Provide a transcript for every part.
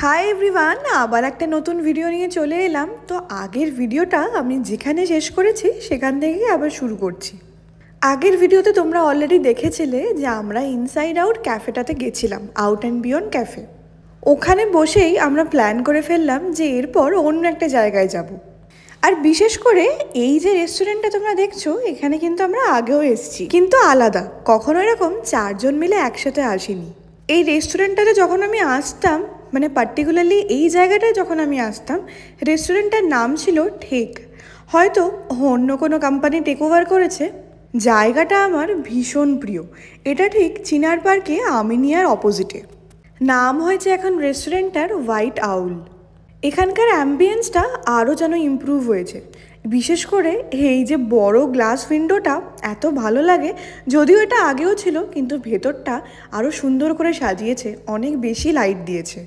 Hi everyone, আবার একটা নতুন ভিডিও নিয়ে চলে এলাম। তো আগের ভিডিওটা আমি যেখানে শেষ করেছি সেখান থেকেই আবার শুরু করছি। আগের ভিডিওতে তোমরা অলরেডি দেখেছিলে যে আমরা ইনসাইড আউট ক্যাফেটাতে গেছিলাম, আউট অ্যান্ড বিয়ন্ড ক্যাফে। ওখানে বসেই আমরা প্ল্যান করে ফেললাম যে এরপর অন্য একটা জায়গায় যাব। আর বিশেষ করে এই যে রেস্টুরেন্টটা তোমরা দেখছো, এখানে কিন্তু আমরা আগেও এসেছি, কিন্তু আলাদা। কখনো এরকম চারজন মিলে একসাথে আসিনি। এই রেস্টুরেন্টটাতে যখন আমি আসতাম, মানে পার্টিকুলারলি এই জায়গাটায় যখন আমি আসতাম, রেস্টুরেন্টটার নাম ছিল ঠেক। হয়তো অন্য কোনো কোম্পানি টেক ওভার করেছে। জায়গাটা আমার ভীষণ প্রিয়। এটা ঠিক চিনার পার্কে আমিনিয়ার অপোজিটে। নাম হয়েছে এখন রেস্টুরেন্টটার হোয়াইট আউল। এখানকার অ্যাম্বিয়েন্সটা আরও যেন ইমপ্রুভ হয়েছে। বিশেষ করে এই যে বড় গ্লাস উইন্ডোটা এত ভালো লাগে। যদিও এটা আগেও ছিল, কিন্তু ভেতরটা আরও সুন্দর করে সাজিয়েছে, অনেক বেশি লাইট দিয়েছে।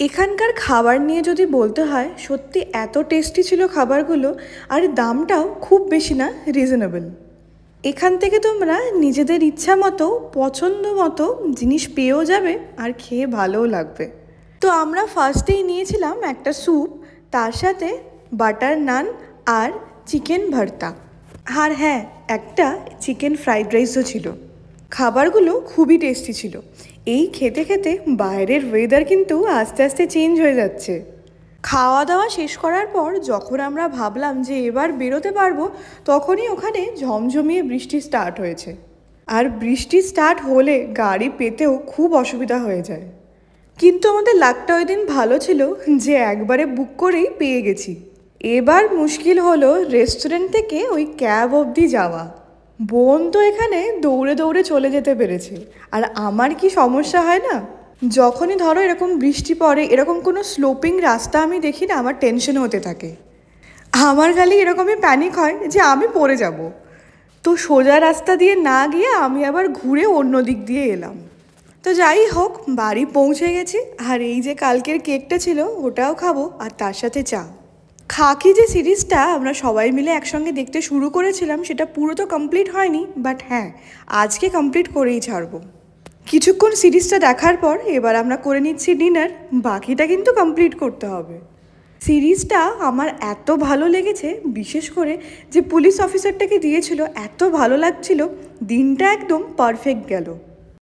এখানকার খাবার নিয়ে যদি বলতে হয়, সত্যি এত টেস্টি ছিল খাবারগুলো, আর দামটাও খুব বেশি না, রিজনেবল। এখান থেকে তোমরা নিজেদের ইচ্ছা মতো পছন্দ মতো জিনিস পেয়েও যাবে আর খেয়ে ভালোও লাগবে। তো আমরা ফার্স্টেই নিয়েছিলাম একটা স্যুপ, তার সাথে বাটার নান আর চিকেন ভর্তা। আর হ্যাঁ, একটা চিকেন ফ্রাইড রাইসও ছিল। খাবারগুলো খুবই টেস্টি ছিল। এই খেতে খেতে বাইরের ওয়েদার কিন্তু আস্তে আস্তে চেঞ্জ হয়ে যাচ্ছে। খাওয়া দাওয়া শেষ করার পর যখন আমরা ভাবলাম যে এবার বেরোতে পারবো, তখনই ওখানে ঝমঝমিয়ে বৃষ্টি স্টার্ট হয়েছে। আর বৃষ্টি স্টার্ট হলে গাড়ি পেতেও খুব অসুবিধা হয়ে যায়। কিন্তু আমাদের লাকটা ওই দিন ভালো ছিল যে একবারে বুক করেই পেয়ে গেছি। এবার মুশকিল হলো রেস্টুরেন্ট থেকে ওই ক্যাব অবধি যাওয়া। বোন তো এখানে দৌড়ে দৌড়ে চলে যেতে পেরেছে, আর আমার কি সমস্যা হয় না, যখনই ধরো এরকম বৃষ্টি পড়ে, এরকম কোনো স্লোপিং রাস্তা আমি দেখি না, আমার টেনশন হতে থাকে। আমার খালি এরকমই প্যানিক হয় যে আমি পড়ে যাব। তো সোজা রাস্তা দিয়ে না গিয়ে আমি আবার ঘুরে অন্য দিক দিয়ে এলাম। তো যাই হোক, বাড়ি পৌঁছে গেছি। আর এই যে কালকের কেকটা ছিল, ওটাও খাবো, আর তার সাথে চা। খাকি যে সিরিজটা আমরা সবাই মিলে একসঙ্গে দেখতে শুরু করেছিলাম, সেটা পুরো তো কমপ্লিট হয়নি, বাট হ্যাঁ, আজকে কমপ্লিট করেই ছাড়বো। কিছুক্ষণ সিরিজটা দেখার পর এবার আমরা করে নিচ্ছি ডিনার। বাকিটা কিন্তু কমপ্লিট করতে হবে। সিরিজটা আমার এত ভালো লেগেছে, বিশেষ করে যে পুলিশ অফিসারটাকে দিয়েছিল, এত ভালো লাগছিল। দিনটা একদম পারফেক্ট গেল।